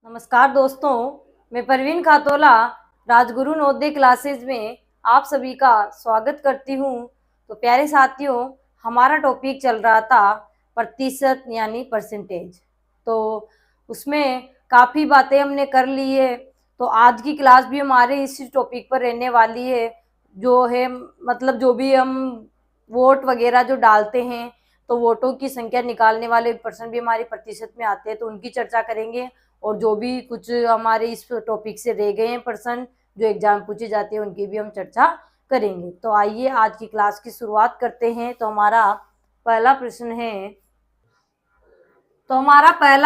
नमस्कार दोस्तों, मैं परवीन खातोला राजगुरु नवोदय क्लासेज में आप सभी का स्वागत करती हूँ। तो प्यारे साथियों, हमारा टॉपिक चल रहा था प्रतिशत यानी परसेंटेज। तो उसमें काफ़ी बातें हमने कर ली है। तो आज की क्लास भी हमारे इस टॉपिक पर रहने वाली है, जो है मतलब जो भी हम वोट वगैरह जो डालते हैं तो वोटों की संख्या निकालने वाले पर्सन भी हमारे प्रतिशत में आते हैं, तो उनकी चर्चा करेंगे। और जो भी कुछ हमारे इस टॉपिक से रह गए हैं पर्सन जो एग्जाम पूछे जाते हैं उनकी भी हम चर्चा करेंगे। तो आइए आज की क्लास की शुरुआत करते हैं। तो हमारा पहला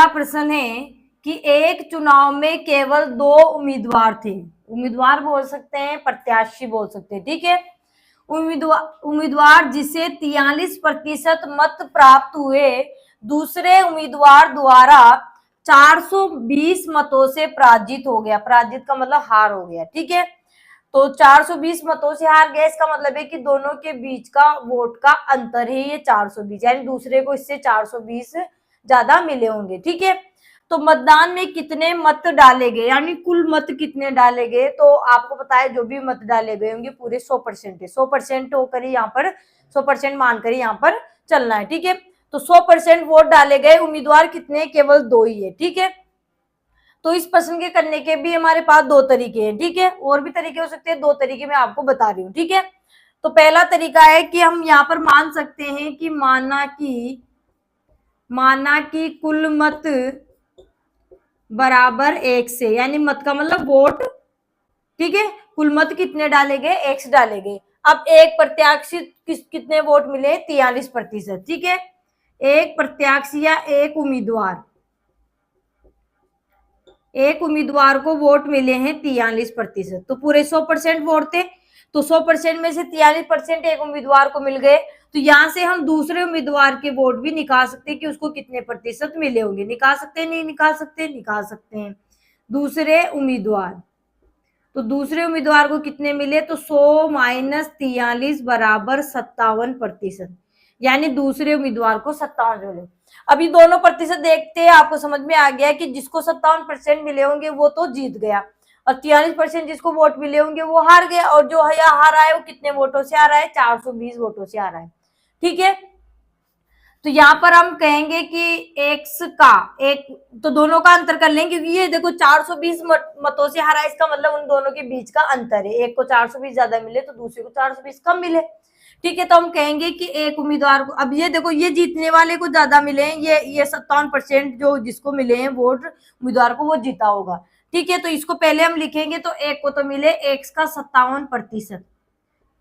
प्रश्न है कि एक चुनाव में केवल 2 उम्मीदवार थे। उम्मीदवार बोल सकते हैं, प्रत्याशी बोल सकते हैं, ठीक है। उम्मीदवार जिसे 43% मत प्राप्त हुए, दूसरे उम्मीदवार द्वारा 420 मतों से पराजित हो गया। पराजित का मतलब हार हो गया, ठीक है। तो 420 मतों से हार गया, इसका मतलब है कि दोनों के बीच का वोट का अंतर है ये 420, यानी दूसरे को इससे 420 ज्यादा मिले होंगे, ठीक है। तो मतदान में कितने मत डाले गए, यानी कुल मत कितने डाले गए, तो आपको पता है जो भी मत डाले गए होंगे पूरे 100% है। 100% होकर ही यहाँ पर 100% मानकर ही यहाँ पर चलना है, ठीक है। तो 100% वोट डाले गए, उम्मीदवार कितने, केवल 2 ही है, ठीक है। तो इस प्रश्न के करने के भी हमारे पास 2 तरीके हैं, ठीक है। और भी तरीके हो सकते हैं, 2 तरीके मैं आपको बता रही हूँ, ठीक है। तो पहला तरीका है कि हम यहाँ पर मान सकते हैं कि माना की कुल मत बराबर 1 से, यानी मत का मतलब वोट, ठीक है। कुल मत कितने डाले गए, 1 डाले गए। अब एक प्रत्याशी कितने वोट मिले, 43%, ठीक है। एक प्रत्याशी या एक उम्मीदवार को वोट मिले हैं 43%। तो पूरे 100% वोट थे, तो 100% में से 43% एक उम्मीदवार को मिल गए। तो यहां से हम दूसरे उम्मीदवार के वोट भी निकाल सकते हैं कि उसको कितने प्रतिशत मिले होंगे। निकाल सकते हैं, नहीं निकाल सकते, निकाल सकते हैं। दूसरे उम्मीदवार, तो दूसरे उम्मीदवार को कितने मिले, तो 100 माइनस 43 बराबर 57%, यानी दूसरे उम्मीदवार को 57 मिले। अभी दोनों प्रतिशत देखते हैं, आपको समझ में आ गया कि जिसको 57% मिले होंगे वो तो जीत गया, और 43% जिसको वोट मिले होंगे वो हार गया। और जो हार रहा है वो कितने वोटों से आ रहा है, 420 वोटों से आ रहा है, ठीक है। तो यहाँ पर हम कहेंगे कि एक्स का एक, तो दोनों का अंतर कर लेंगे, क्योंकि ये देखो 420 मतों से हारा, इसका मतलब उन दोनों के बीच का अंतर है। एक को 420 ज्यादा मिले तो दूसरे को 420 कम मिले, ठीक है। तो हम कहेंगे कि एक उम्मीदवार को, अब ये देखो ये जीतने वाले को ज्यादा मिले हैं, ये 57% जो जिसको मिले हैं वोट उम्मीदवार को वो जीता होगा, ठीक है। तो इसको पहले हम लिखेंगे, तो एक को तो मिले एक्स का 57%,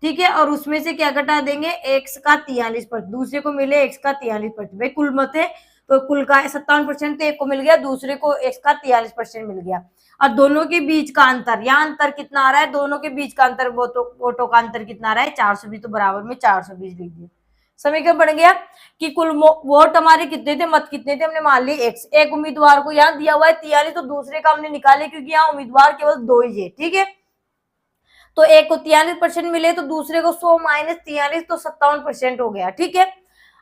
ठीक है। और उसमें से क्या घटा देंगे, एक्स का 43%, दूसरे को मिले एक्स का 43%। भाई कुल मत है तो कुल का 57% तो एक को मिल गया, दूसरे को एक्स का 43% मिल गया। और दोनों के बीच का अंतर, यहाँ अंतर कितना आ रहा है, दोनों के बीच का अंतर वोटों का अंतर कितना आ रहा है, 420, तो बराबर में 420 लिख दिया। समीकरण बन गया कि कुल वोट हमारे कितने थे, मत कितने थे, हमने मान ली एक्स। एक उम्मीदवार को यहाँ दिया हुआ है 43, तो दूसरे का हमने निकाले क्योंकि यहाँ उम्मीदवार केवल 2 ही है, ठीक है। तो एक को 43% मिले, तो दूसरे को 100 माइनस 43, तो 57% हो गया, ठीक है।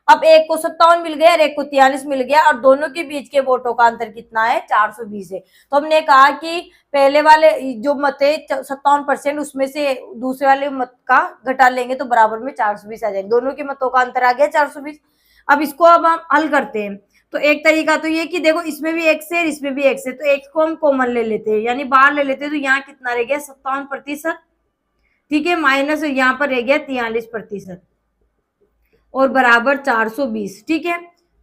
अब एक को 57 मिल गया और एक को 43 मिल गया, और दोनों के बीच के वोटों का अंतर कितना है, 420 है। तो हमने कहा कि पहले वाले जो मत है 57%, उसमें से दूसरे वाले मत का घटा लेंगे तो बराबर में 420 आ जाएंगे। दोनों के मतों का अंतर आ गया 420। अब इसको अब हम हल करते हैं। तो एक तरीका तो ये कि देखो इसमें भी एक्स है, इसमें भी एक्स है, तो एक्स को हम कॉमन ले लेते हैं, यानी बाहर ले लेते हैं। तो यहाँ कितना रह गया, 57%, ठीक है, माइनस यहाँ पर रह गया 43% और बराबर 420, ठीक है।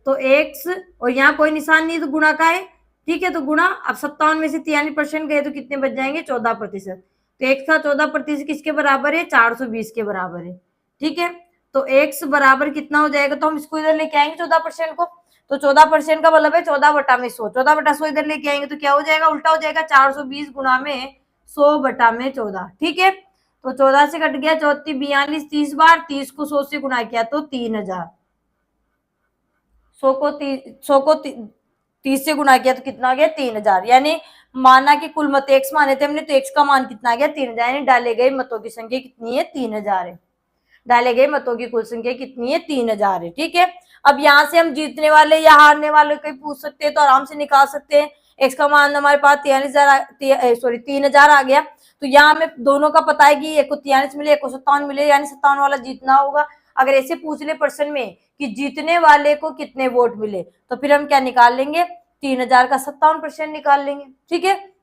तो एक्स और यहाँ कोई निशान नहीं, तो गुणा का है, ठीक है। तो गुणा, अब 57 में से 43% गए तो कितने बच जाएंगे, 14%। तो एक्स का 14% किसके बराबर है, 420 के बराबर है, ठीक है। तो एक्स बराबर कितना हो जाएगा, तो हम इसको इधर लेके आएंगे 14% को। तो 14% का मतलब है 14/100, 14/100 इधर लेके आएंगे तो क्या हो जाएगा, उल्टा हो जाएगा, 420 गुणा में 100/14, ठीक है। तो 14 से कट गया, 34 42 30 बार, 30 को 100 से गुना किया तो 3000, 100 को 30 से गुना किया तो कितना आ गया, 3000। यानी माना कि कुल मत एक्स माने थे हमने, तो एक्स का मान कितना आ गया, 3000, यानी डाले गए मतों की संख्या कितनी है, 3000 है। डाले गए मतों की कुल संख्या कितनी है, 3000 है, ठीक है। अब यहाँ से हम जीतने वाले या हारने वाले को पूछ सकते हैं, तो आराम से निकाल सकते हैं। x का मान हमारे पास 3000 आ गया। तो यहाँ हमें दोनों का पता है कि एक को 43 मिले, एक को 57 मिले, यानी 57 वाला जीतना होगा। अगर ऐसे पूछ ले प्रश्न में कि जीतने वाले को कितने वोट मिले, तो फिर हम क्या निकाल लेंगे, 3000 का 57% निकाल लेंगे। ठीक है,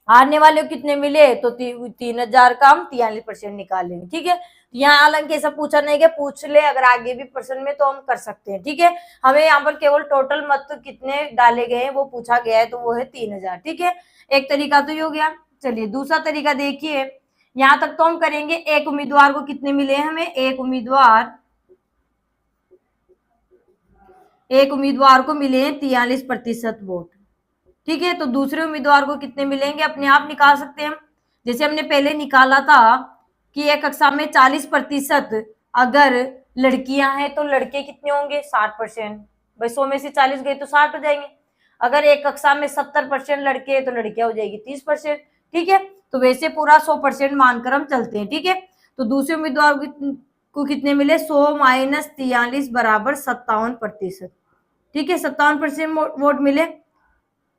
हारने वाले को कितने मिले, तो 3000 का हम 43% निकाल लेंगे। ठीक है, यहाँ हालांकि ऐसा पूछा नहीं कि पूछ ले अगर आगे भी प्रश्न में, तो हम कर सकते हैं। ठीक है, हमें यहाँ पर केवल टोटल मत कितने डाले गए हैं वो पूछा गया है, तो वो है 3000। ठीक है, एक तरीका तो ये हो गया। चलिए दूसरा तरीका देखिए, यहां तक तो हम करेंगे। एक उम्मीदवार को कितने मिले हैं, हमें एक उम्मीदवार को मिले हैं 43% वोट। ठीक है, तो दूसरे उम्मीदवार को कितने मिलेंगे अपने आप निकाल सकते हैं हम। जैसे हमने पहले निकाला था कि एक कक्षा में 40%, अगर लड़कियां हैं तो लड़के कितने होंगे, 60%। भाई 100 में से 40 गए तो 60 हो जाएंगे। अगर एक कक्षा में 70% लड़के हैं तो लड़कियां हो जाएगी 30%। ठीक है, तो वैसे पूरा 100% मानकर हम चलते हैं। ठीक है, तो दूसरे उम्मीदवार को कितने मिले, 100 माइनस 43 बराबर 57%। ठीक है, 57% वोट मिले।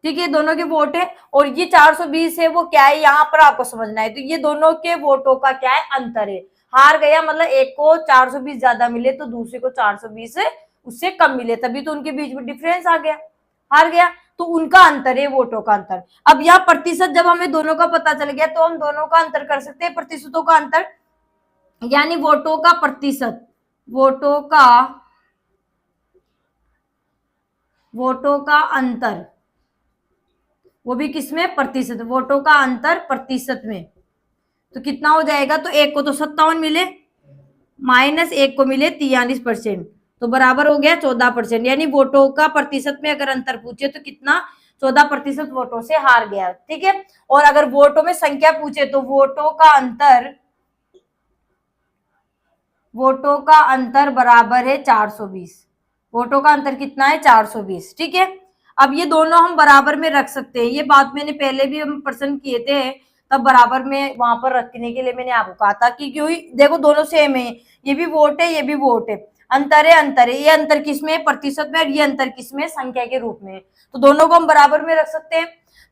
ठीक है, दोनों के वोट है, और ये 420 है वो क्या है, यहाँ पर आपको समझना है। तो ये दोनों के वोटों का क्या है, अंतर है। हार गया मतलब एक को 420 ज्यादा मिले तो दूसरे को 420 उससे कम मिले, तभी तो उनके बीच में डिफरेंस आ गया, हार गया। तो उनका अंतर है, वोटों का अंतर। अब यहाँ प्रतिशत जब हमें दोनों का पता चल गया तो हम दोनों का अंतर कर सकते हैं, प्रतिशतों का अंतर, यानी वोटों का प्रतिशत, वोटों का अंतर, वो भी किसमें, प्रतिशत, वोटों का अंतर प्रतिशत में। तो कितना हो जाएगा, तो एक को तो 57 मिले, माइनस एक को मिले 43%, तो बराबर हो गया 14%। यानी वोटों का प्रतिशत में अगर अंतर पूछे तो कितना, 14% वोटों से हार गया। ठीक है, और अगर वोटों में संख्या पूछे तो वोटों का अंतर बराबर है 420। वोटों का अंतर कितना है, 420। ठीक है, अब ये दोनों हम बराबर में रख सकते हैं। ये बात मैंने पहले भी हम प्रश्न किए थे, तब बराबर में वहां पर रखने के लिए मैंने आपको कहा था कि क्योंकि देखो दोनों सेम है, ये भी वोट है, ये भी वोट है, अंतर है। ये अंतर किसमें, प्रतिशत में, और ये अंतर किसमें, संख्या के रूप में। तो दोनों को हम बराबर में रख सकते हैं।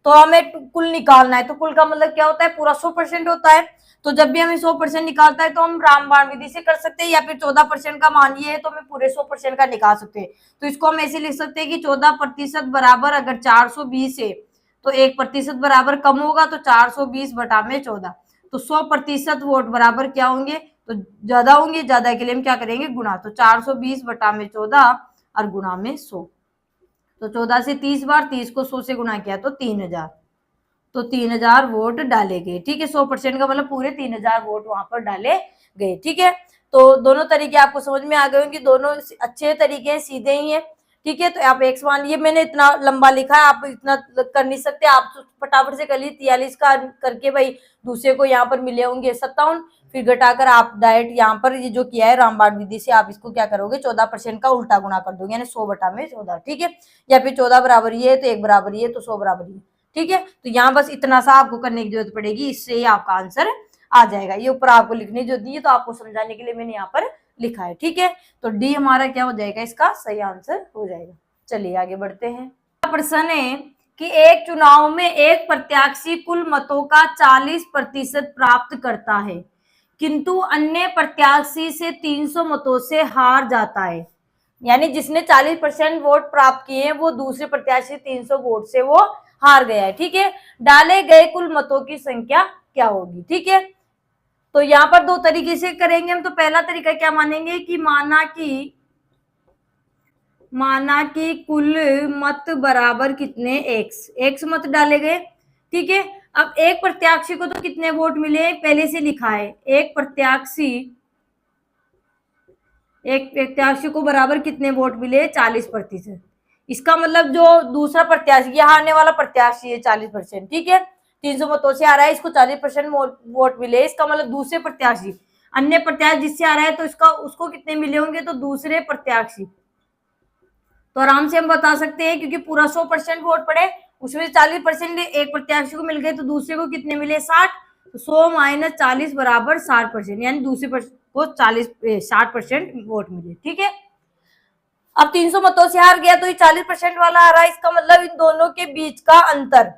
तो हमें कुल निकालना है, तो कुल का मतलब क्या होता है, पूरा 100% होता है। तो जब भी हमें 100% निकालता है तो हम रामबाण विधि से कर सकते हैं, या फिर 14% का मान ये है तो हमें पूरे 100% का निकाल सकते हैं। तो इसको हम ऐसे लिख सकते हैं कि 14% बराबर, अगर 420 है तो 1% बराबर कम होगा, तो 420 बटा में 14, तो 100% वोट बराबर क्या होंगे, तो ज्यादा होंगे। ज्यादा के लिए हम क्या करेंगे, गुणा। तो 420 बटा में 14 और गुणा में 100, तो 14 से 30 बार, 30 को 100 से गुणा किया तो 3000, तो 3000 वोट डाले गए। ठीक है, 100% का मतलब पूरे 3000 वोट वहां पर डाले गए। ठीक है, तो दोनों तरीके आपको समझ में आ गए होंगे, दोनों अच्छे तरीके हैं, सीधे ही है। ठीक है, तो आप एक्स मान लिए, मैंने इतना लंबा लिखा है, आप इतना कर नहीं सकते, आप फटाफट से कर लीजिए। 43 का करके भाई दूसरे को यहाँ पर मिले होंगे 57, फिर घटाकर आप डायरेक्ट यहाँ पर ये जो किया है रामबाण विधि से, आप इसको क्या करोगे, 14% का उल्टा गुणा कर दोगे, यानी 100 बटा में 14। ठीक है, या फिर 14 बराबर ये है तो 1 बराबर ये, तो 100 बराबर ये। ठीक है, तो यहाँ बस इतना सा आपको करने की जरूरत पड़ेगी, इससे ही आपका आंसर आ जाएगा। ये ऊपर आपको लिखने की जरूरत नहीं है, तो आपको समझाने के लिए मैंने यहाँ पर लिखा है। ठीक है, तो डी हमारा क्या हो जाएगा, इसका सही आंसर हो जाएगा। चलिए आगे बढ़ते हैं। प्रश्न है कि एक चुनाव में एक प्रत्याशी कुल मतों का 40% प्राप्त करता है, किंतु अन्य प्रत्याशी से 300 मतों से हार जाता है। यानी जिसने 40% वोट प्राप्त किए हैं वो दूसरे प्रत्याशी 300 वोट से वो हार गया है। ठीक है, डाले गए कुल मतों की संख्या क्या होगी। ठीक है, तो यहाँ पर दो तरीके से करेंगे हम। तो पहला तरीका क्या मानेंगे कि माना कि कुल मत बराबर कितने, एक्स मत डाले गए। ठीक है, अब एक प्रत्याशी को तो कितने वोट मिले पहले से लिखा है, एक प्रत्याशी को बराबर कितने वोट मिले, 40%। इसका मतलब जो दूसरा प्रत्याशी, ये हारने वाला प्रत्याशी है 40%। ठीक है, 300 मतों से आ रहा है, इसको 40% वोट मिले, इसका मतलब दूसरे प्रत्याशी, अन्य प्रत्याशी जिससे आ रहा है तो उसको कितने मिले होंगे, तो दूसरे प्रत्याशी। तो आराम से हम बता सकते हैं, क्योंकि पूरा 100% वोट पड़े, उसमें 40% एक प्रत्याशी को मिल गए, तो दूसरे को कितने मिले, 60। तो 100 माइनस 40 बराबर 60%, यानी दूसरे को 60% वोट मिले। ठीक है, अब 300 मतों से हार गया तो ये 40% वाला आ रहा है, इसका मतलब इन दोनों के बीच का अंतर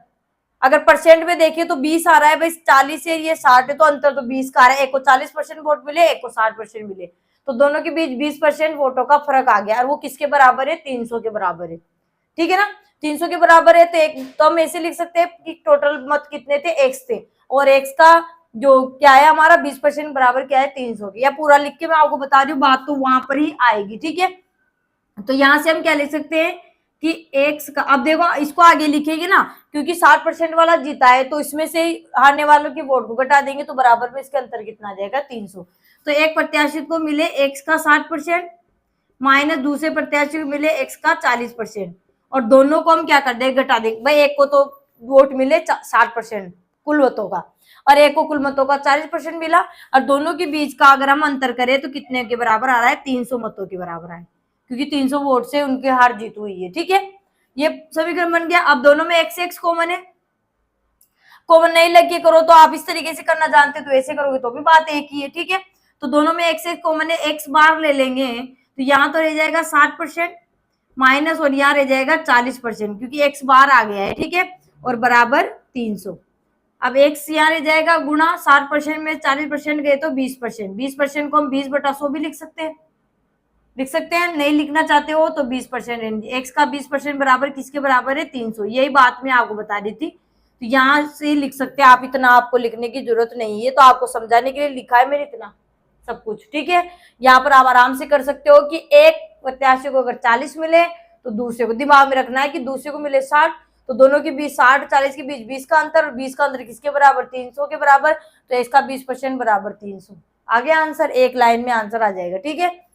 अगर परसेंट में देखिए तो 20 आ रहा है भाई, 40 है ये 60 है, तो अंतर तो 20 का आ रहा है। एक को 40% वोट मिले, एक को 60% मिले, तो दोनों के बीच 20% वोटों का फर्क आ गया, और वो किसके बराबर है, 300 के बराबर है। ठीक है ना, 300 के बराबर है, तो एक तो हम ऐसे लिख सकते हैं कि टोटल मत कितने थे, एक्स थे, और एक्स का जो क्या है हमारा 20% बराबर क्या है, 300 के। या पूरा लिख के मैं आपको बता रही हूँ, बात तो वहां पर ही आएगी। ठीक है, तो यहां से हम क्या लिख सकते हैं कि एक्स का, अब देखो इसको आगे लिखेंगे ना, क्योंकि 60% वाला जीता है, तो इसमें से हारने वालों की वोट को घटा देंगे, तो बराबर में इसका अंतर कितना आ जाएगा, 300। तो एक प्रत्याशी को मिले एक्स का 60% माइनस दूसरे प्रत्याशी को मिले एक्स का 40%, और दोनों को हम क्या कर देंगे, घटा देंगे। भाई एक को तो वोट मिले 60% कुल मतों का, और एक को कुल मतों का 40% मिला, और दोनों के बीच का अगर हम अंतर करें तो कितने के बराबर आ रहा है, 300 मतों के बराबर है, क्योंकि 300 वोट से उनकी हार जीत हुई है। ठीक है, ये समीकरण बन गया। अब दोनों में एक्स एक्स कॉमन है, कॉमन नहीं लगे करो तो आप इस तरीके से करना जानते तो ऐसे करोगे तो भी बात एक ही है। ठीक है, तो दोनों में एक्स एक्स कॉमन है, एक्स बार ले लेंगे तो यहाँ तो रह जाएगा 60% माइनस, और यहाँ रह जाएगा 40%, क्योंकि एक्स बार आ गया है। ठीक है, और बराबर 300। अब एक्स यहाँ रह जाएगा गुणा 60% में 40% गए तो 20%, 20% को हम 20/100 भी लिख सकते हैं, नहीं लिखना चाहते हो तो 20%, एक्स का 20% बराबर किसके बराबर है, 300। यही बात मैं आपको बता रही थी, तो यहाँ से लिख सकते हैं आप, इतना आपको लिखने की जरूरत नहीं है, तो आपको समझाने के लिए लिखा है मैंने इतना सब कुछ। ठीक है, यहाँ पर आप आराम से कर सकते हो कि एक प्रत्याशी को अगर 40 मिले तो दूसरे को, दिमाग में रखना है कि दूसरे को मिले 60, तो दोनों के बीच 60-40 के बीच 20 का अंतर, और 20 का अंतर किसके बराबर, 300 के बराबर, तो इसका 20% बराबर 300 आ गया आंसर, एक लाइन में आंसर आ जाएगा। ठीक है,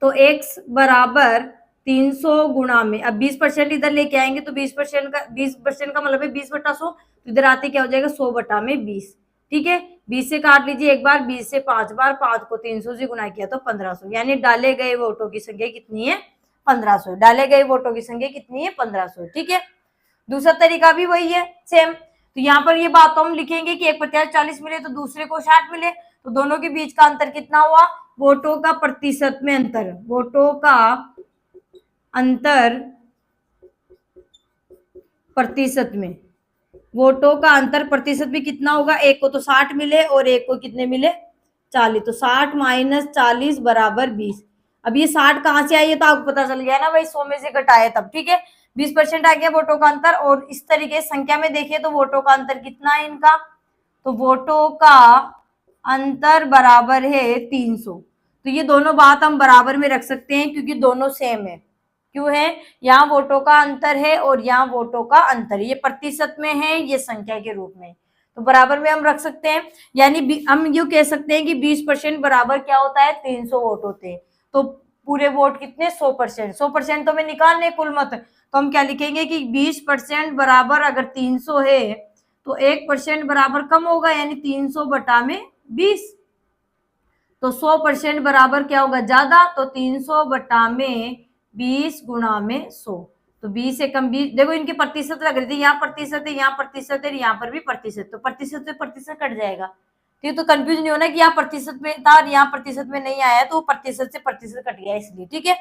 तो x बराबर 300 गुणा में, अब 20% इधर लेके आएंगे तो 20% का मतलब है 20/100, तो इधर आते क्या हो जाएगा, 100/20। ठीक है, 20 से काट लीजिए एक बार, 20 से 5 बार, 5 को 300 से गुना किया तो 1500, यानी डाले गए वोटों की संख्या कितनी है, 1500। डाले गए वोटों की संख्या कितनी है, 1500। ठीक है, दूसरा तरीका भी वही है सेम, तो यहाँ पर ये बात तो हम लिखेंगे कि एक प्रत्याशी 40 मिले तो दूसरे को 60 मिले, तो दोनों के बीच का अंतर कितना हुआ, वोटों का प्रतिशत में अंतर, वोटों का अंतर प्रतिशत में, वोटों का अंतर प्रतिशत में कितना होगा, एक को तो 60 मिले और एक को कितने मिले, 40, तो 60 माइनस 40 बराबर 20। अब ये 60 कहां से आई है तो आपको पता चल गया ना भाई, 100 में से घटाए तब। ठीक है, 20% आ गया वोटों का अंतर, और इस तरीके संख्या में देखिए तो वोटों का अंतर कितना है इनका, तो वोटों का अंतर बराबर है 300। तो ये दोनों बात हम बराबर में रख सकते हैं, क्योंकि दोनों सेम है। क्यों है, यहाँ वोटों का अंतर है और यहाँ वोटों का अंतर, ये प्रतिशत में है, ये संख्या के रूप में, तो बराबर में हम रख सकते हैं। यानी हम यूं कह सकते हैं कि 20% बराबर क्या होता है, 300 वोट होते हैं। तो पूरे वोट कितने, 100%, 100% तो हमें निकालने कुल मत, तो हम क्या लिखेंगे कि 20% बराबर अगर 300 है तो 1% बराबर कम होगा, यानी 300/20, तो 100% बराबर क्या होगा, ज्यादा, तो 300/20 गुणा में 100, तो 20 से कम 20, देखो इनकी प्रतिशत लग रही थी, यहाँ प्रतिशत है, यहाँ प्रतिशत है, यहाँ पर भी प्रतिशत, तो प्रतिशत से प्रतिशत कट जाएगा। ठीक, तो कंफ्यूज नहीं होना कि यहाँ प्रतिशत में था और यहाँ प्रतिशत में नहीं आया, तो प्रतिशत से प्रतिशत कट गया इसलिए। ठीक है,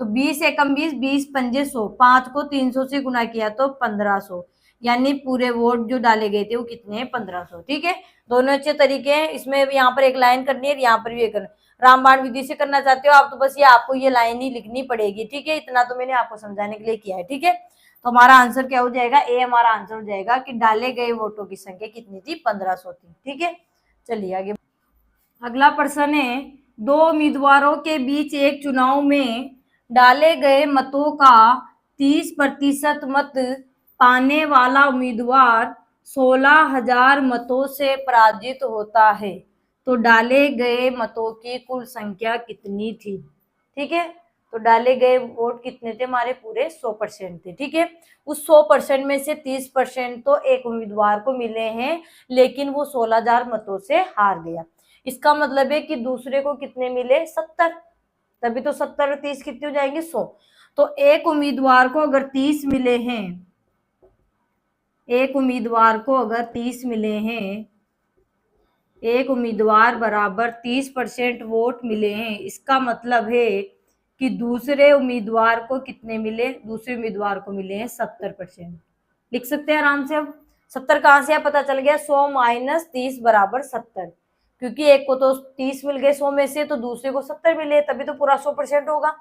तो 20 से कम 20, 20×5 100, 5 को 300 से गुना किया तो 1500, यानी पूरे वोट जो डाले गए थे वो कितने हैं, 1500। ठीक है, दोनों अच्छे तरीके हैं, इसमें यहाँ पर एक लाइन करनी है, यहाँ पर भी एक करना। रामबाण विधि से करना चाहते हो आप तो बस ये आपको ये लाइन ही लिखनी पड़ेगी। ठीक है, इतना तो मैंने आपको समझाने के लिए किया है। ठीक है, तो हमारा आंसर क्या हो जाएगा, ए हमारा आंसर हो जाएगा कि डाले गए वोटों की संख्या कितनी थी, 1500 थी। ठीक है, चलिए आगे। अगला प्रश्न है, दो उम्मीदवारों के बीच एक चुनाव में डाले गए मतों का 30% मत पाने वाला उम्मीदवार 16,000 मतों से पराजित होता है, तो डाले गए मतों की कुल संख्या कितनी थी। ठीक है, तो डाले गए वोट कितने थे हमारे, पूरे 100% थे। ठीक है, उस 100% में से 30% तो एक उम्मीदवार को मिले हैं, लेकिन वो 16,000 मतों से हार गया। इसका मतलब है कि दूसरे को कितने मिले, 70, तभी तो 70 और 30 कितने हो जाएंगे, 100। तो एक उम्मीदवार को अगर 30 मिले हैं, एक उम्मीदवार को अगर 30 मिले हैं, एक उम्मीदवार बराबर 30% वोट मिले हैं, इसका मतलब है कि दूसरे उम्मीदवार को कितने मिले, दूसरे उम्मीदवार को मिले हैं 70%। लिख सकते हैं आराम से। अब 70 कहां से पता चल गया, 100 माइनस 30 बराबर 70, क्योंकि एक को तो 30 मिल गए 100 में से, तो दूसरे को 70 मिले, तभी तो पूरा 100% होगा।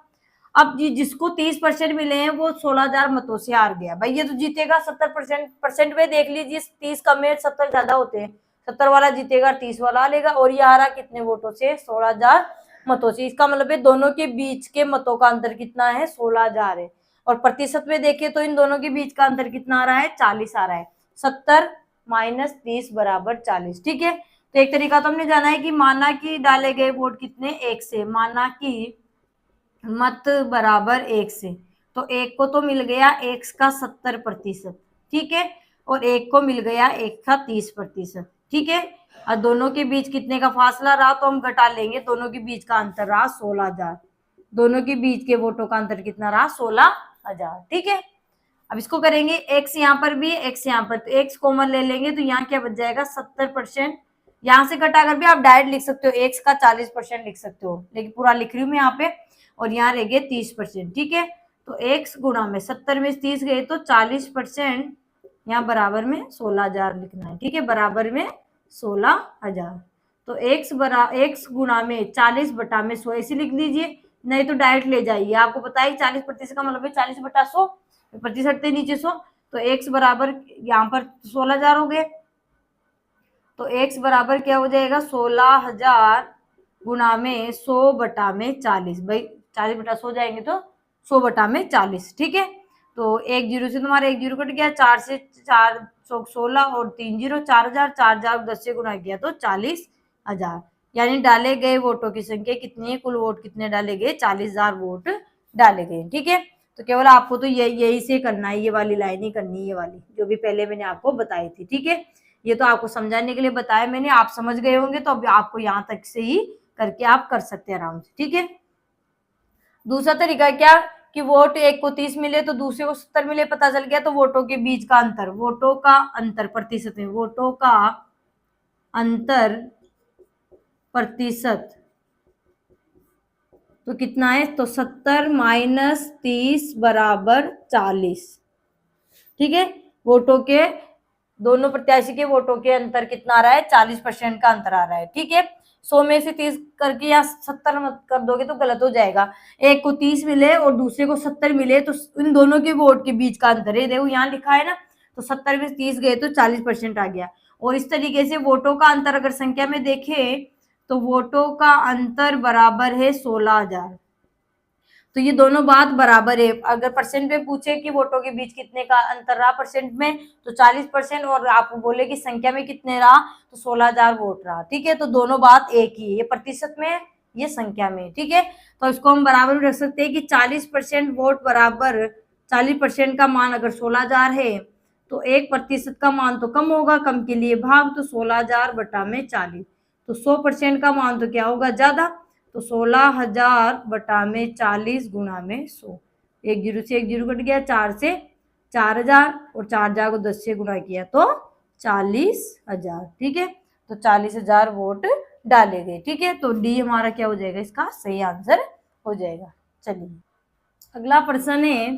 अब जिसको 30% मिले हैं वो 16,000 मतों से हार गया। भाई ये तो जीतेगा 70% में, देख लीजिए 30 कम है 70 ज्यादा होते हैं, 70 वाला जीतेगा 30 वाला लेगा, और ये हारा कितने वोटों से, 16,000 मतों से। इसका मतलब है दोनों के बीच के मतों का अंतर कितना है, 16,000 है। और प्रतिशत में देखें तो इन दोनों के बीच का अंतर कितना आ रहा है, 40 आ रहा है। 70 माइनस 30 बराबर 40। ठीक है, तो एक तरीका तो हमने जाना है कि माना कि डाले गए वोट कितने, 1 से, माना कि मत बराबर 1 से, तो एक को तो मिल गया 1 का 70%, ठीक है, और एक को मिल गया 1 का 30%, ठीक है। और दोनों के बीच कितने का फासला रहा, तो हम घटा लेंगे, दोनों के बीच का अंतर रहा 16,000, दोनों के बीच के वोटों का अंतर कितना रहा, 16,000, ठीक है। अब इसको करेंगे, x यहाँ पर भी, x यहाँ पर, तो x कॉमन ले लेंगे, तो यहाँ क्या बच जाएगा, 70%। यहाँ से घटा कर भी आप डायरेक्ट लिख सकते हो, x का 40% लिख सकते हो, लेकिन पूरा लिख रही हूँ मैं यहाँ पे, और यहाँ रह गए 30%, ठीक है। तो x गुणा में 70 में 30 गए तो 40%, यहाँ बराबर में 16,000 लिखना है, ठीक है, बराबर में 16,000। तो x गुणा में 40 बटा में 100 ऐसे लिख लीजिए, नहीं तो डायरेक्ट ले जाइए, आपको पता है 40% का मतलब है 40 बटा 100, प्रतिशत थे नीचे 100, तो x बराबर यहाँ पर 16,000 हो गए, तो x बराबर क्या हो जाएगा, 16,000 गुणा में 100 बटा में 40। भाई 40 बटा 100 जाएंगे तो 100 बटा में 40, ठीक है। तो 1 जीरो से तुम्हारा 1 जीरो कट गया, 4 से 4 16 और 3 जीरो 4,000, 4,000 10 से गुणा किया तो 40,000, यानी डाले गए वोटों की संख्या कितनी है, कुल वोट कितने डाले गए, 40,000 वोट डाले गए, ठीक है। तो केवल आपको तो यही से करना है, ये वाली लाइन ही करनी है, ये वाली जो भी पहले मैंने आपको बताई थी, ठीक है। ये तो आपको समझाने के लिए बताया मैंने, आप समझ गए होंगे, तो अब आपको यहाँ तक से ही करके आप कर सकते हैं आराम से, ठीक है। दूसरा तरीका क्या, कि वोट एक को 30 मिले तो दूसरे को 70 मिले, पता चल गया, तो वोटों के बीच का अंतर, वोटों का अंतर प्रतिशत में, वोटों का अंतर प्रतिशत तो कितना है, तो 70 माइनस 30 बराबर 40, ठीक है। वोटों के, दोनों प्रत्याशी के वोटों के अंतर कितना आ रहा है, 40% का अंतर आ रहा है, ठीक है। 100 में से 30 करके या 70 मत कर दोगे तो गलत हो जाएगा, एक को 30 मिले और दूसरे को 70 मिले, तो इन दोनों के वोट के बीच का अंतर है, देखो यहाँ लिखा है ना, तो 70 में 30 गए तो 40% आ गया। और इस तरीके से वोटों का अंतर अगर संख्या में देखें तो वोटों का अंतर बराबर है 16,000, तो ये दोनों बात बराबर है। अगर परसेंट में पूछे कि वोटों के बीच कितने का अंतर रहा परसेंट में, तो 40%, और आप बोले कि संख्या में कितने रहा, तो 16,000 वोट रहा, ठीक है। तो दोनों बात एक ही है, ये प्रतिशत में, ये संख्या में, ठीक है। तो इसको हम बराबर में रख सकते हैं कि 40% वोट बराबर 40% का मान अगर 16,000 है, तो 1% का मान तो कम होगा, कम के लिए भाग, तो 16,000 बटा में 40, तो 100% का मान तो क्या होगा, ज्यादा, तो 16,000 बटा में 40 गुणा में 100, 1 जीरो से 1 जीरो कट गया, 4 से 4,000 और 4,000 को 10 से गुणा किया तो 40,000, ठीक है। तो 40,000 वोट डाले गए, ठीक है। तो डी हमारा क्या हो जाएगा, इसका सही आंसर हो जाएगा। चलिए अगला प्रश्न है,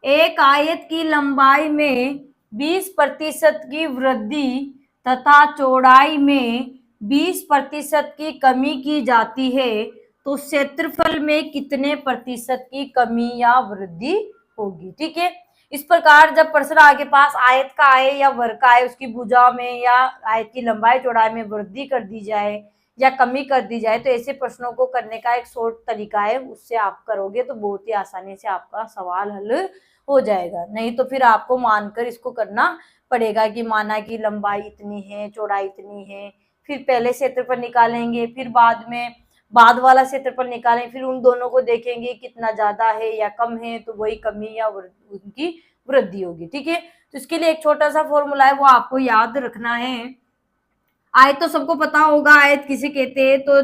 एक आयत की लंबाई में 20% की वृद्धि तथा चौड़ाई में 20% की कमी की जाती है, तो क्षेत्रफल में कितने प्रतिशत की कमी या वृद्धि होगी, ठीक है। इस प्रकार जब प्रश्न आपके पास आयत का आए या वर्ग का आए, उसकी भुजा में या आयत की लंबाई चौड़ाई में वृद्धि कर दी जाए या कमी कर दी जाए, तो ऐसे प्रश्नों को करने का एक शॉर्ट तरीका है, उससे आप करोगे तो बहुत ही आसानी से आपका सवाल हल हो जाएगा। नहीं तो फिर आपको मानकर इसको करना पड़ेगा कि माना कि लंबाई इतनी है, चौड़ाई इतनी है, फिर पहले क्षेत्रफल निकालेंगे, फिर बाद में बाद वाला क्षेत्रफल निकालें, फिर उन दोनों को देखेंगे कितना ज्यादा है या कम है, तो वही कमी या उनकी वृद्धि होगी, ठीक है। तो इसके लिए एक छोटा सा फॉर्मूला है, वो आपको याद रखना है। आयत तो सबको पता होगा, आयत किसे कहते हैं, तो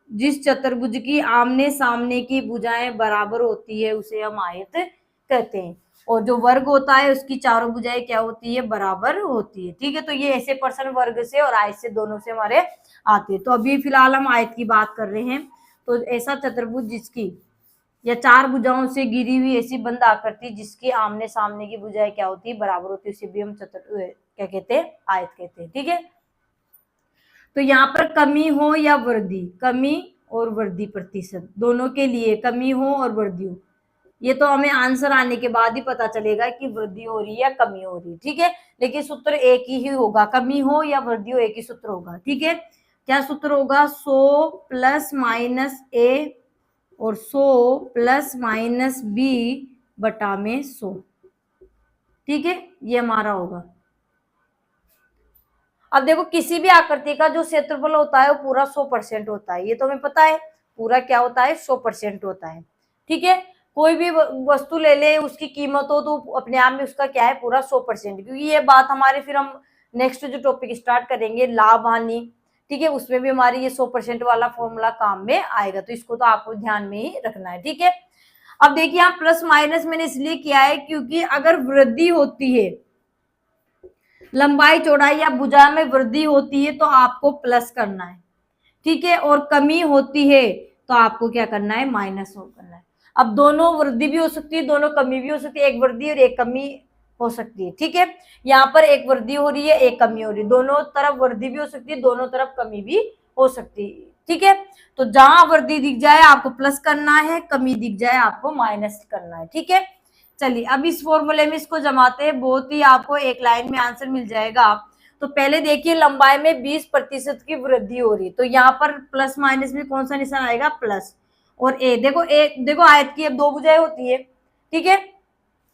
जिस चतुर्भुज की आमने सामने की भुजाएं बराबर होती है उसे हम आयत कहते हैं, और जो वर्ग होता है उसकी चारों भुजाएं क्या होती है, बराबर होती है, ठीक है। तो ये ऐसे प्रश्न वर्ग से और आयत से दोनों से हमारे आते हैं। तो अभी फिलहाल हम आयत की बात कर रहे हैं। तो ऐसा चतुर्भुज जिसकी या चार भुजाओं से घिरी हुई ऐसी बंद आकृति जिसकी आमने सामने की भुजाएं क्या होती है, बराबर होती है, उसे भी हम क्या कहते हैं, आयत कहते हैं। ठीक है, तो यहाँ पर कमी हो या वृद्धि, कमी और वृद्धि प्रतिशत दोनों के लिए, कमी हो और वृद्धि हो, ये तो हमें आंसर आने के बाद ही पता चलेगा कि वृद्धि हो रही है या कमी हो रही है। ठीक है, लेकिन सूत्र एक ही होगा, कमी हो या वृद्धि हो एक ही सूत्र होगा। ठीक है, क्या सूत्र होगा, 100 प्लस माइनस ए और 100 प्लस माइनस बी बटा में 100। ठीक है, ये हमारा होगा। अब देखो, किसी भी आकृति का जो क्षेत्रफल होता है वो पूरा 100% होता है, ये तो हमें पता है, पूरा क्या होता है, 100% होता है। ठीक है, कोई भी वस्तु ले ले, उसकी कीमत हो तो अपने आप में उसका क्या है, पूरा 100%, क्योंकि ये बात हमारे, फिर हम नेक्स्ट जो टॉपिक स्टार्ट करेंगे लाभ हानि, ठीक है, उसमें भी हमारी ये 100% वाला फॉर्मूला काम में आएगा, तो इसको तो आपको ध्यान में ही रखना है। ठीक है, अब देखिए यहाँ प्लस माइनस मैंने इसलिए किया है क्योंकि अगर वृद्धि होती है, लंबाई चौड़ाई या भुजा में वृद्धि होती है तो आपको प्लस करना है। ठीक है, और कमी होती है तो आपको क्या करना है, माइनस करना है। अब दोनों वृद्धि भी हो सकती है, दोनों कमी भी हो सकती है, एक वृद्धि और एक कमी हो सकती है। ठीक है, यहाँ पर एक वृद्धि हो रही है, एक कमी हो रही है, दोनों तरफ वृद्धि भी हो सकती है, दोनों तरफ कमी भी हो सकती है। ठीक है, तो जहां वृद्धि दिख जाए आपको प्लस करना है, कमी दिख जाए आपको माइनस करना है। ठीक है, चलिए अब इस फॉर्मूले में इसको जमाते हैं, बहुत ही आपको एक लाइन में आंसर मिल जाएगा। तो पहले देखिए, लंबाई में 20% की वृद्धि हो रही, तो यहाँ पर प्लस माइनस में कौन सा निशान आएगा, प्लस। और ए देखो आयत की अब दो भुजाएं होती है। ठीक है,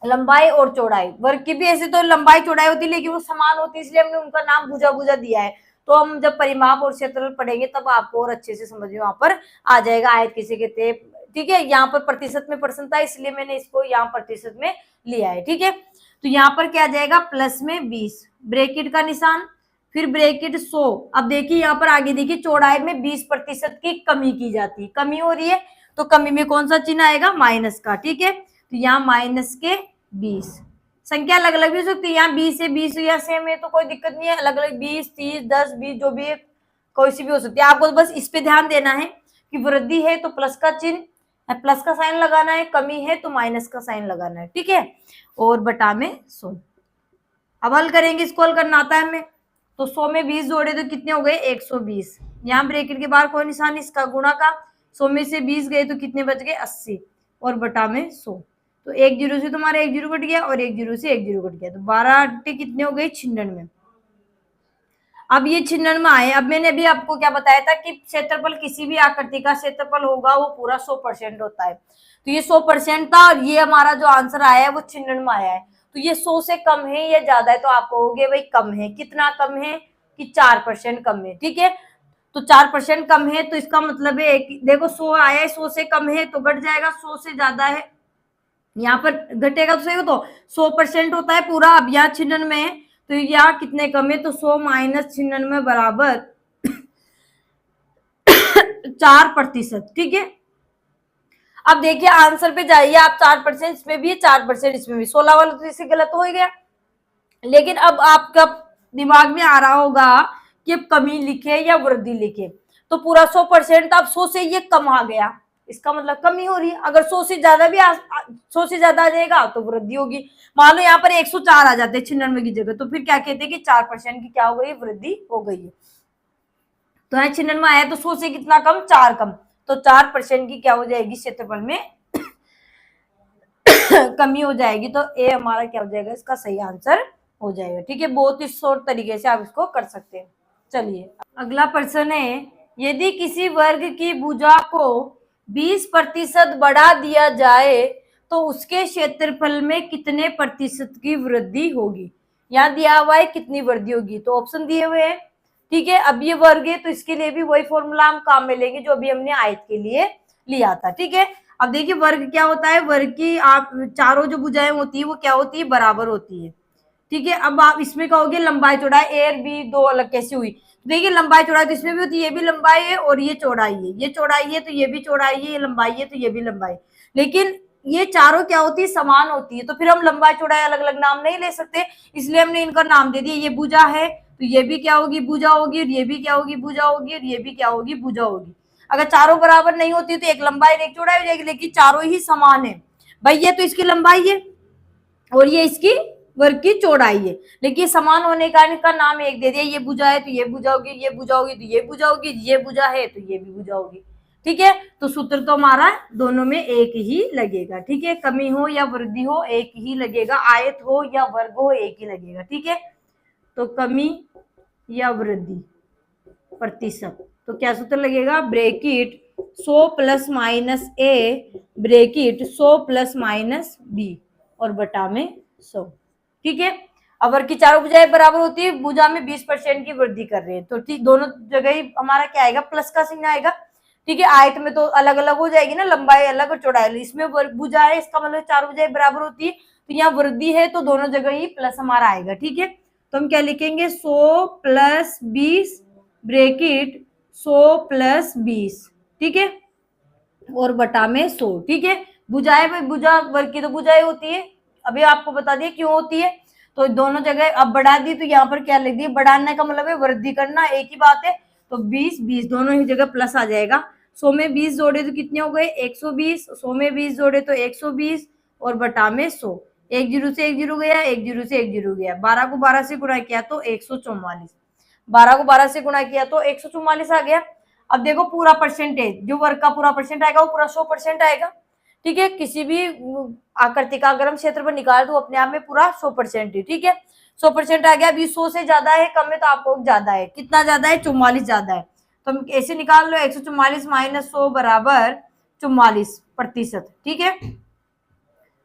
लंबाई और चौड़ाई, वर्ग की भी ऐसे तो लंबाई चौड़ाई होती है लेकिन वो समान होती है, इसलिए हमने उनका नाम भुजा भुजा दिया है। तो हम जब परिमाप और क्षेत्रफल पढ़ेंगे तब आपको और अच्छे से समझ में वहां पर आ जाएगा आयत किसे कहते हैं। ठीक है, यहाँ पर प्रतिशत में प्रश्न था इसलिए मैंने इसको यहाँ प्रतिशत में लिया है। ठीक है, तो यहाँ पर क्या आ जाएगा, प्लस में 20, ब्रैकेट का निशान, फिर ब्रैकेट 100। अब देखिए यहाँ पर आगे देखिए, चौड़ाई में 20% की कमी की जाती है, कमी हो रही है तो कमी में कौन सा चिन्ह आएगा, माइनस का। ठीक है, तो यहाँ माइनस के 20, संख्या अलग अलग भी हो सकती है, यहाँ 20 से 20 या सेम है तो कोई दिक्कत नहीं है, अलग अलग 20, 30, 10, 20 जो भी है, कोई सी भी हो सकती है। आपको बस इस पे ध्यान देना है कि वृद्धि है तो प्लस का चिन्ह, प्लस का साइन लगाना है, कमी है तो माइनस का साइन लगाना है। ठीक है, और बटा में 100। अब हल करेंगे, इसको हल करना आता है हमें, तो 100 में 20 जोड़े तो कितने हो गए, 120। यहाँ ब्रैकेट के बाहर कोई निशान, इसका गुणा का, 100 में से 20 गए तो कितने बच गए, 80, और बटा में 100। तो एक जीरो से तुम्हारा एक जीरो कट गया और एक जीरो से एक जीरो कट गया, तो 12 अट्टे कितने हो गए, 96। अब ये 96 आए। अब मैंने अभी आपको क्या बताया था कि क्षेत्रफल, किसी भी आकृति का क्षेत्रफल होगा वो पूरा 100% होता है, तो ये 100% था और ये हमारा जो आंसर आया है वो 96 आया है। तो ये 100 से कम है या ज्यादा है, तो आप कहोगे भाई कम है। कितना कम है, कि 4% कम है। ठीक है, तो 4% कम है तो इसका मतलब है देखो 100 आया है, 100 से कम है तो घट जाएगा, 100 से ज्यादा है यहाँ पर घटेगा, तो सही हो, तो 100% होता है पूरा। अब यहाँ 96 है तो यहाँ कितने कम है, तो 100 माइनस 96 बराबर 4%। ठीक है, अब देखिए आंसर पे जाइए आप, 4% इसमें भी है, 4% इसमें भी, 16 वाला तो इसे गलत हो गया। लेकिन अब आपका दिमाग में आ रहा होगा कि अब कमी लिखे या वृद्धि लिखे, तो पूरा 100%, अब 100 से ये कम आ गया, इसका मतलब कमी हो रही है। अगर 100 से ज्यादा भी 100 से ज्यादा आ जाएगा तो वृद्धि होगी। मान लो यहाँ पर 104 आ जाते हैं 96 की जगह, तो फिर क्या कहते हैं कि 4% की क्या हो गई, वृद्धि हो गई है। तो यहाँ 96 आया तो 100 से कितना कम, 4 कम, तो 4% की क्या हो जाएगी, क्षेत्रफल में कमी हो जाएगी। तो ए हमारा क्या हो जाएगा, इसका सही आंसर हो जाएगा। ठीक है, बहुत ही शॉर्ट तरीके से आप इसको कर सकते हैं। चलिए अगला प्रश्न है, यदि किसी वर्ग की भुजा को 20% बढ़ा दिया जाए तो उसके क्षेत्रफल में कितने प्रतिशत की वृद्धि होगी। यहाँ दिया हुआ है कितनी वृद्धि होगी, तो ऑप्शन दिए हुए हैं। ठीक है, अब ये वर्ग है तो इसके लिए भी वही फॉर्मूला हम काम में लेंगे जो अभी हमने आयत के लिए लिया था। ठीक है, अब देखिए वर्ग क्या होता है, वर्ग की आप चारों जो भुजाएं होती है वो क्या होती है, बराबर होती है। ठीक है, अब आप इसमें कहोगे लंबाई चौड़ाई ए और बी दो अलग कैसे हुई, देखिए लंबाई चौड़ाई तो इसमें भी होती है, ये भी लंबाई है और ये चौड़ाई है, ये चौड़ाई है तो ये भी चौड़ाई है, ये लंबाई है तो ये भी लंबाई, लेकिन ये चारों क्या होती है, समान होती है। तो फिर हम लंबाई चौड़ाई अलग अलग नाम नहीं ले सकते, इसलिए हमने इनका नाम दे दिया। ये भुजा है तो ये भी क्या होगी, भुजा होगी, और ये भी क्या होगी, भुजा होगी, और ये भी क्या होगी, भुजा होगी। अगर चारों बराबर नहीं होती तो एक लंबाई और एक चौड़ाई हो जाएगी, लेकिन चारों ही समान है भाई। ये तो इसकी लंबाई है और ये इसकी वर्ग की चौड़ाई है, लेकिन समान होने का इनका नाम एक दे दिया। ये भुजा है तो ये भुजा होगी, ये भुजा होगी तो ये भुजा होगी, ये भुजा है तो ये भी भुजा होगी। ठीक है, तो सूत्र तो हमारा दोनों में एक ही लगेगा। ठीक है, कमी हो या वृद्धि हो एक ही लगेगा, आयत हो या वर्ग हो एक ही लगेगा। ठीक है, तो कमी या वृद्धि प्रतिशत, तो क्या सूत्र लगेगा, bracket 100 plus minus A bracket 100 plus minus B और बटा में 100। ठीक है, अब वर्ग की चारों भुजाएं बराबर होती है, भुजा में 20% की वृद्धि कर रहे हैं, तो ठीक दोनों जगह ही हमारा क्या आएगा, प्लस का चिन्ह आएगा। ठीक है, आयत में तो अलग अलग हो जाएगी ना, लंबाई अलग और चौड़ाई अलग, इसमें भुजा है, इसका मतलब चारों भुजाएं बराबर होती है, तो यहाँ वृद्धि है तो दोनों जगह ही प्लस हमारा आएगा। ठीक है, तो हम क्या लिखेंगे, 100 प्लस 20 ब्रैकेट 100 प्लस 20। ठीक है, और बटा में 100। ठीक है, भुजाएं भाई, भुजा वर्ग की तो भुजाएं होती है, अभी आपको बता दिया क्यों होती है, तो दोनों जगह अब बढ़ा दी, तो यहाँ पर क्या लिख दी, बढ़ाने का मतलब है वृद्धि करना, एक ही बात है, तो 20 20 दोनों ही जगह प्लस आ जाएगा। 100 में 20 जोड़े तो कितने हो गए, 120, 100 में 20 जोड़े तो 120 और बटा में 100, एक जीरो से एक जीरो गया, एक जीरो से एक जीरो गया, 12 को 12 से गुणा किया तो 144, 12 को 12 से गुणा किया तो 144 आ गया। अब देखो पूरा परसेंटेज, जो वर्ग का पूरा परसेंट आएगा वो पूरा 100% आएगा। ठीक है, किसी भी आकृति का अगर हम क्षेत्र पर निकाल तो अपने आप में पूरा 100% है। ठीक है, 100% आ गया। अभी 100 से ज्यादा है, कम है, तो आपको ज्यादा है, कितना ज्यादा है, 44 ज्यादा है, तो हम ऐसे निकाल लो, 144 माइनस 100 बराबर 44%। ठीक है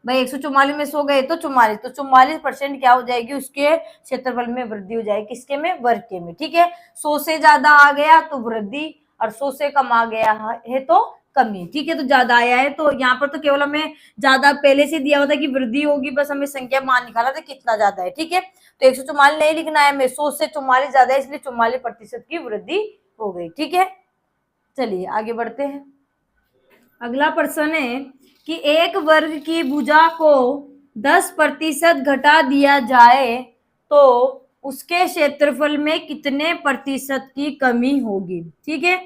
भाई, 144 में 100 गए तो 44, तो 44% क्या हो जाएगी, उसके क्षेत्रफल में वृद्धि हो जाएगी, किसके में, वर्ग के में। ठीक है, 100 से ज्यादा आ गया तो वृद्धि, और 100 से कम आ गया है तो कमी। ठीक है, तो ज्यादा आया है तो यहाँ पर तो केवल हमें ज्यादा पहले से दिया हुआ था कि वृद्धि होगी, बस हमें संख्या मान निकाला था कितना ज्यादा है। ठीक है, तो 144 नहीं लिखना है हमें, 100 से 44 ज्यादा है, इसलिए 44% की वृद्धि हो गई। ठीक है, चलिए आगे बढ़ते हैं। अगला प्रश्न है कि एक वर्ग की भुजा को 10% घटा दिया जाए तो उसके क्षेत्रफल में कितने प्रतिशत की कमी होगी। ठीक है,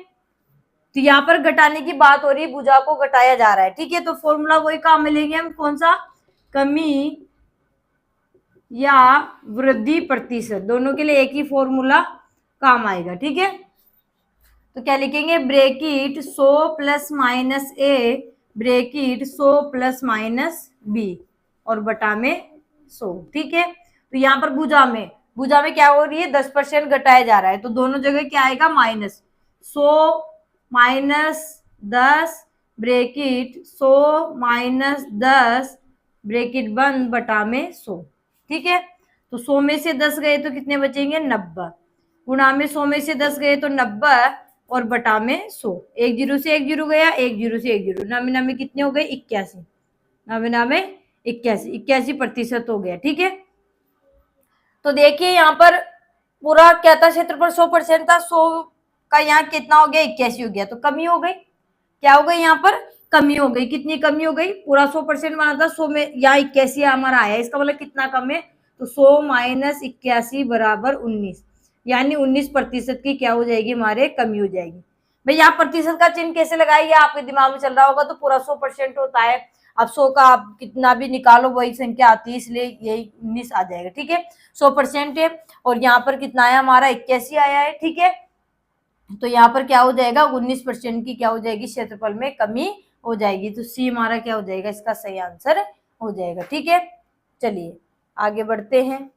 तो यहाँ पर घटाने की बात हो रही है, भुजा को घटाया जा रहा है। ठीक है, तो फॉर्मूला वही काम मिलेंगे हम, कौन सा, कमी या वृद्धि प्रतिशत, दोनों के लिए एक ही फॉर्मूला काम आएगा। ठीक है, तो क्या लिखेंगे, bracket 100 plus minus A bracket 100 plus minus B और बटा में 100। ठीक है, तो यहाँ पर भुजा में क्या हो रही है, 10% घटाया जा रहा है, तो दोनों जगह क्या आएगा, minus 100 minus 10 bracket 100 minus 10 bracket बंद बटा में 100। ठीक है, तो 100 में से 10 गए तो कितने बचेंगे, 90, गुणा में 100 में से 10 गए तो 90 और बटा में 100, एक जीरो से एक जीरो गया, एक जीरो से एक जीरो, नामे नामे कितने हो गए, 81, नामे नामे 81% हो गया। ठीक है, तो देखिए यहाँ पर पूरा क्या था, क्षेत्रफल 100% था, 100 का यहाँ कितना हो गया, 81 हो गया, तो कमी हो गई, क्या हो गई, यहाँ पर कमी हो गई, कितनी कमी हो गई, पूरा 100% बना था, 100 में यहाँ 81 हमारा आया, इसका मतलब कितना कम है, तो 100 माइनस 81 बराबर 19, यानी 19% की क्या हो जाएगी, हमारे कमी हो जाएगी। भाई यहाँ प्रतिशत का चिन्ह कैसे लगाइए, आपके दिमाग में चल रहा होगा, तो पूरा 100% होता है, अब 100 का आप कितना भी निकालो वही संख्या आती है, इसलिए यही 19 आ जाएगा। ठीक है, 100% है, और यहाँ पर कितना आया हमारा, 81 आया है। ठीक है, तो यहाँ पर क्या हो जाएगा, 19% की क्या हो जाएगी, क्षेत्रफल में कमी हो जाएगी, तो सी हमारा क्या हो जाएगा, इसका सही आंसर हो जाएगा। ठीक है, चलिए आगे बढ़ते हैं।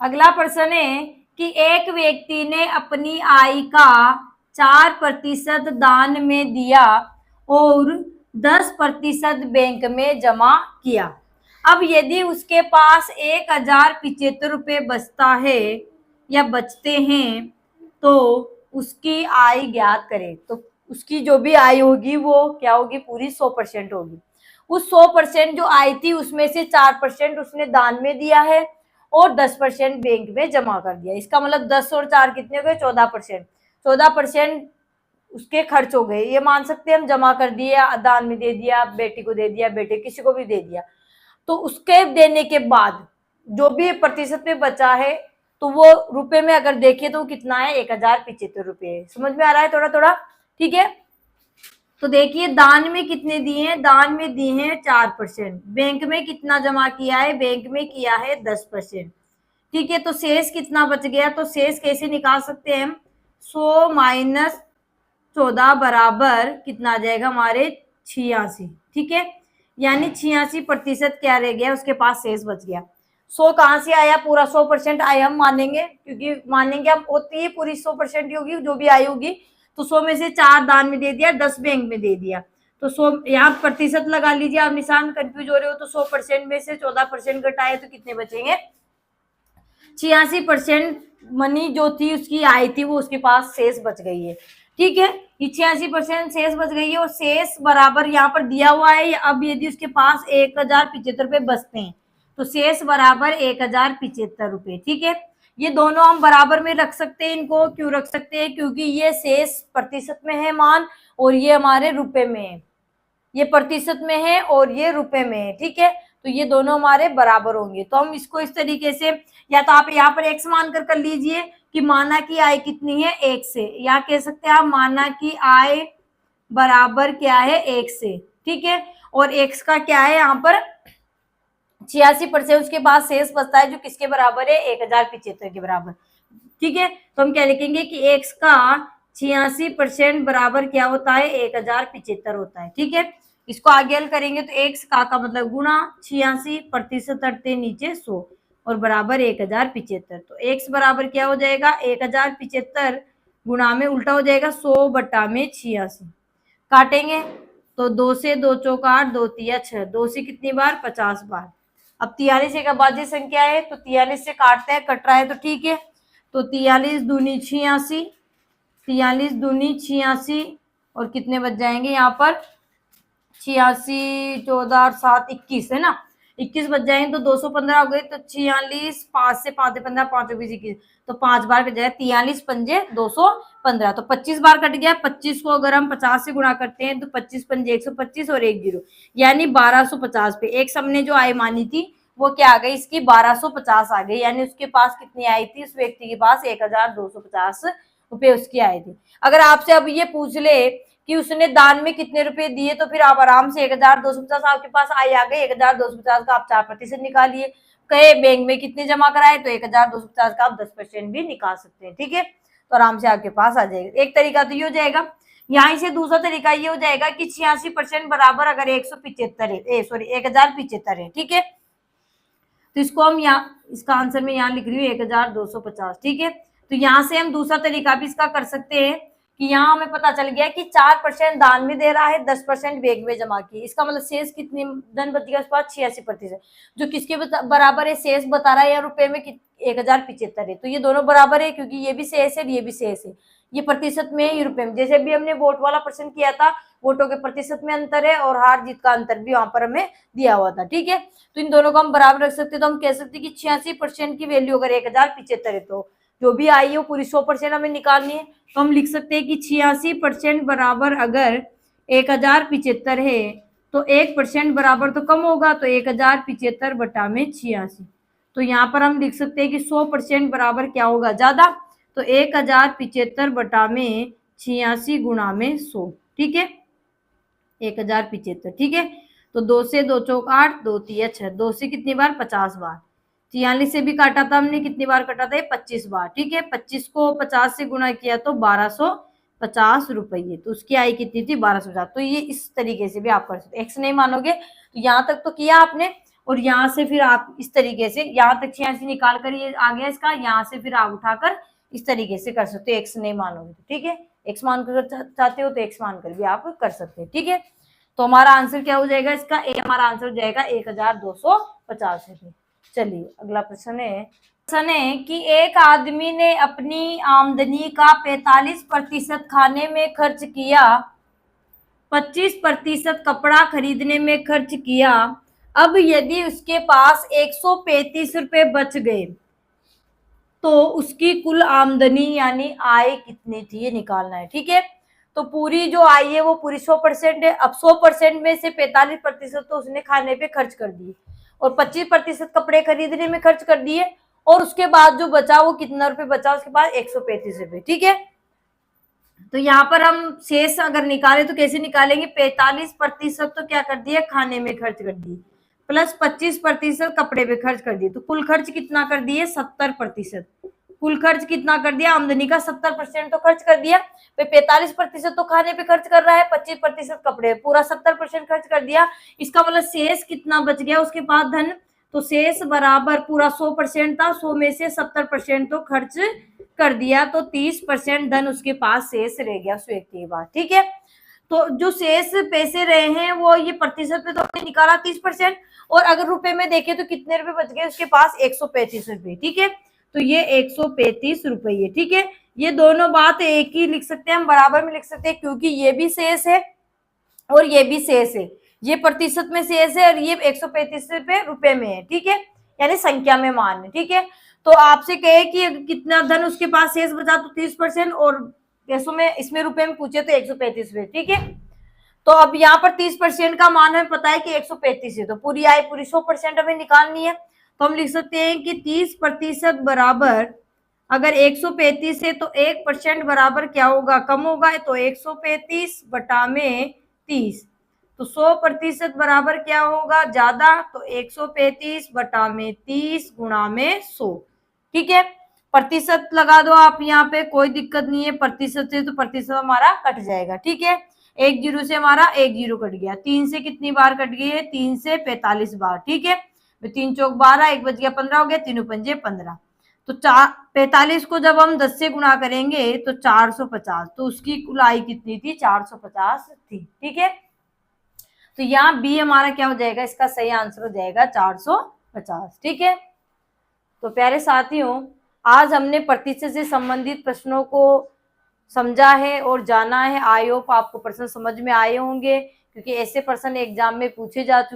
अगला प्रश्न है कि एक व्यक्ति ने अपनी आय का 4% दान में दिया और 10% बैंक में जमा किया। अब यदि उसके पास 1075 रुपये बचता है या बचते हैं तो उसकी आय ज्ञात करें। तो उसकी जो भी आय होगी वो क्या होगी, पूरी 100% होगी। उस 100% जो आय थी उसमें से 4% उसने दान में दिया है और 10% बैंक में जमा कर दिया। इसका मतलब 10 और 4 कितने हो गए, 14%। 14% उसके खर्च हो गए, ये मान सकते हैं हम, जमा कर दिया, दान में दे दिया, बेटी को दे दिया, बेटे किसी को भी दे दिया, तो उसके देने के बाद जो भी प्रतिशत में बचा है तो वो रुपए में अगर देखे तो कितना है, 1075 रुपये है। समझ में आ रहा है थोड़ा थोड़ा। ठीक है। तो देखिए दान में कितने दिए हैं, दान में दिए हैं 4%। बैंक में कितना जमा किया है, बैंक में किया है 10%। ठीक है, तो शेष कितना बच गया, तो शेष कैसे निकाल सकते हैं हम, 100 माइनस 14 बराबर कितना आ जाएगा हमारे 86। ठीक है, यानी 86% क्या रह गया, उसके पास शेष बच गया। 100 कहाँ से आया, पूरा 100% आया हम मानेंगे, क्योंकि मानेंगे हम होती है पूरी 100% ही होगी जो भी आई होगी। तो 100 में से 4 दान में दे दिया, 10 बैंक में दे दिया। तो 100 यहाँ प्रतिशत लगा लीजिए, आप निशान कंफ्यूज हो रहे हो तो 100% में से 14% घटाए तो कितने बचेंगे, 86% मनी जो थी उसकी आई थी वो उसके पास शेष बच गई है। ठीक है, ये 86% शेष बच गई है और शेष बराबर यहाँ पर दिया हुआ है। अब यदि उसके पास 1075 रुपए बचते हैं तो शेष बराबर 1075 रुपए। ठीक है, ये दोनों हम बराबर में रख सकते हैं। इनको क्यों रख सकते हैं, क्योंकि ये शेष प्रतिशत में है मान और ये हमारे रुपए में है, ये प्रतिशत में है और ये रुपए में है। ठीक है, तो ये दोनों हमारे बराबर होंगे। तो हम इसको इस तरीके से, या तो आप यहाँ पर x मान कर लीजिए कि माना की आय कितनी है 1 से, या कह सकते हैं आप माना की आय बराबर क्या है 1 से। ठीक है, और x का क्या है यहाँ पर 86%, उसके बाद शेष बचता है जो किसके बराबर है 1075 के बराबर। ठीक है, तो हम क्या लिखेंगे कि x का 86% बराबर क्या होता है 1075 होता है। ठीक है, इसको आगे हल करेंगे तो x का मतलब गुणा 86% हटते नीचे 100 और बराबर 1075। तो x बराबर क्या हो जाएगा 1075 गुणा में उल्टा हो जाएगा 100 बटा में 86। काटेंगे तो 2 से 2 चौक 8, 2 तिया 6, 2 से कितनी बार 50 बार। अब 43 एक अभाज्य संख्या है तो 43 से काटते हैं, कट रहा है तो ठीक है। तो 43 दूनी 86, 43 दूनी 86 और कितने बच जाएंगे यहाँ पर 86, 14 और 7 21 है ना, 21 बच जाएंगे तो 215 हो गए। तो 46, 5 से 5 15, 5 20 21, तो 5 बार कट जाएगा, 43 पंजे 215, तो 25 बार कट गया। 25 को अगर हम 50 से गुणा करते हैं तो 25 पंजे 125 और 1 जीरो, यानी 1250 पे एक सबने जो आय मानी थी वो क्या आ गई, इसकी 1250 आ गई। यानी उसके पास कितनी आई थी, उस व्यक्ति के पास 1250 रुपए उसकी आई थी। अगर आपसे अब ये पूछ ले कि उसने दान में कितने रुपए दिए, तो फिर आप आराम से 1250 आपके पास आय आ गए, 1250 का आप 4% निकालिए। कहे बैंक में कितने जमा कराए तो 1250 का आप 10% भी निकाल सकते हैं। ठीक है, तो आराम से आपके पास आ जाएगा। एक तरीका तो ये हो जाएगा। यहाँ से दूसरा तरीका ये हो जाएगा कि 86% बराबर अगर 175 है, सॉरी 1075 है। ठीक है, तो इसको हम यहाँ, इसका आंसर में यहाँ लिख रही हूँ 1250। ठीक है, तो यहाँ से हम दूसरा तरीका भी इसका कर सकते हैं कि यहाँ हमें पता चल गया कि 4% दान में दे रहा है, 10% बैंक में जमा की। इसका मतलब शेष कितनी धन बच गया उसके बाद 86%, जो किसके बराबर है शेष बता रहा है या रुपए में 1075 है। तो ये दोनों बराबर है क्योंकि ये भी शेष है ये भी शेष है, ये प्रतिशत में है ये रुपए में। जैसे भी हमने वोट वाला प्रश्न किया था, वोटों के प्रतिशत में अंतर है और हार जीत का अंतर भी वहां पर हमें दिया हुआ था। ठीक है, तो इन दोनों को हम बराबर रख सकते हैं। तो हम कह सकते हैं कि 86% की वैल्यू अगर 1075 है तो जो भी आई हो पूरी 100% हमें निकालनी है। तो हम लिख सकते हैं कि 86% बराबर अगर 1075 है तो 1% बराबर तो कम होगा, तो 1075 बटा में 86। तो यहाँ पर हम लिख सकते हैं कि 100% बराबर क्या होगा ज्यादा, तो 1075 बटा में 86 गुणा में 100। ठीक है, 1075। ठीक है, तो 2 से 2 चौक 8, 2 तिया 6, 2 से कितनी बार 50 बार। 43 से भी काटा था हमने, कितनी बार काटा था 25 बार। ठीक है, 25 को 50 से गुणा किया तो 1250 रुपये, तो उसकी आय कितनी थी 1250। तो ये इस तरीके से भी आप कर सकते, एक्स नहीं मानोगे तो यहाँ तक तो किया आपने, और यहाँ से फिर आप इस तरीके से यहाँ तक 86 निकाल कर ये आ गया इसका, यहाँ से फिर आप उठाकर इस तरीके से कर सकते हो, एक्स नहीं मानोगे तो। ठीक है, एक्स मान कर चाहते हो तो एक्स मान कर भी आप कर सकते हैं। ठीक है, तो हमारा आंसर क्या हो जाएगा इसका, हमारा आंसर हो जाएगा 1250 रुपये। चलिए अगला प्रश्न है कि एक आदमी ने अपनी आमदनी का 45% खाने में खर्च किया, 25% कपड़ा खरीदने में खर्च किया। अब यदि उसके पास 135 रुपए बच गए तो उसकी कुल आमदनी यानी आय कितनी थी ये निकालना है। ठीक है, तो पूरी जो आय है वो पूरी 100% है। अब 100% में से 45% तो उसने खाने पे खर्च कर दिए और 25% कपड़े खरीदने में खर्च कर दिए, और उसके बाद जो बचा वो कितना रुपए बचा उसके पास 135 रुपए। ठीक है, तो यहाँ पर हम शेष अगर निकाले तो कैसे निकालेंगे, 45% तो क्या कर दिया, खाने में खर्च कर दिए, प्लस 25% कपड़े पे खर्च कर दिए, तो कुल खर्च कितना कर दिए, 70%। कुल खर्च कितना कर दिया, आमदनी का 70% तो खर्च कर दिया। 45% तो खाने पे खर्च कर रहा है, 25% कपड़े, पूरा 70% खर्च कर दिया। इसका मतलब शेष कितना बच गया उसके पास धन, तो शेष बराबर पूरा 100% था, 100 में से 70% तो खर्च कर दिया, तो 30% धन उसके पास शेष रह गया उस व्यक्ति के पास। ठीक है, तो जो शेष पैसे रहे हैं वो ये प्रतिशत में तो हमने निकाला 30%, और अगर रुपए में देखें तो कितने रुपए बच गए उसके पास, 135 रुपए। ठीक है, तो ये 135 रुपये। ठीक है, ये दोनों बात एक ही लिख सकते हैं हम, बराबर में लिख सकते हैं, क्योंकि ये भी शेष है और ये भी शेष है, ये प्रतिशत में शेष है और ये 135 रुपए में है। ठीक है, यानी संख्या में मान है। ठीक है, तो आपसे कहे कि कितना धन उसके पास शेष बचा, तो 30%, और पैसों में इसमें रुपए में पूछे तो 135 रुपए। ठीक है, तो अब यहाँ पर 30% का मान हमें पता है कि 135 है, तो पूरी आय पूरी 100% हमें निकालनी है, तो हम लिख सकते हैं कि 30% बराबर, अगर 135 है तो 1% बराबर क्या होगा, कम होगा, तो 135 बटा में 30, तो 100% बराबर क्या होगा, ज्यादा, तो 135 बटा में 30 गुणा में 100। ठीक है, प्रतिशत लगा दो आप यहाँ पे, कोई दिक्कत नहीं है, प्रतिशत से तो प्रतिशत हमारा कट जाएगा। ठीक है, एक जीरो से हमारा एक जीरो कट गया, 3 से कितनी बार कट गई है, 3 से 45 बार। ठीक है, 3 चौक 12, एक बच गया 15 हो गया, तीनों पंजे 15, तो 45 को जब हम 10 से गुणा करेंगे तो 450, तो उसकी कुल आय कितनी थी, 450 थी। ठीक है, तो यहाँ बी हमारा क्या हो जाएगा, इसका सही आंसर हो जाएगा 450। ठीक है, तो प्यारे साथियों, आज हमने प्रतिशत से संबंधित प्रश्नों को समझा है और जाना है। आई होप आपको प्रश्न समझ में आए होंगे, क्योंकि ऐसे प्रश्न एग्जाम में पूछे जा चुके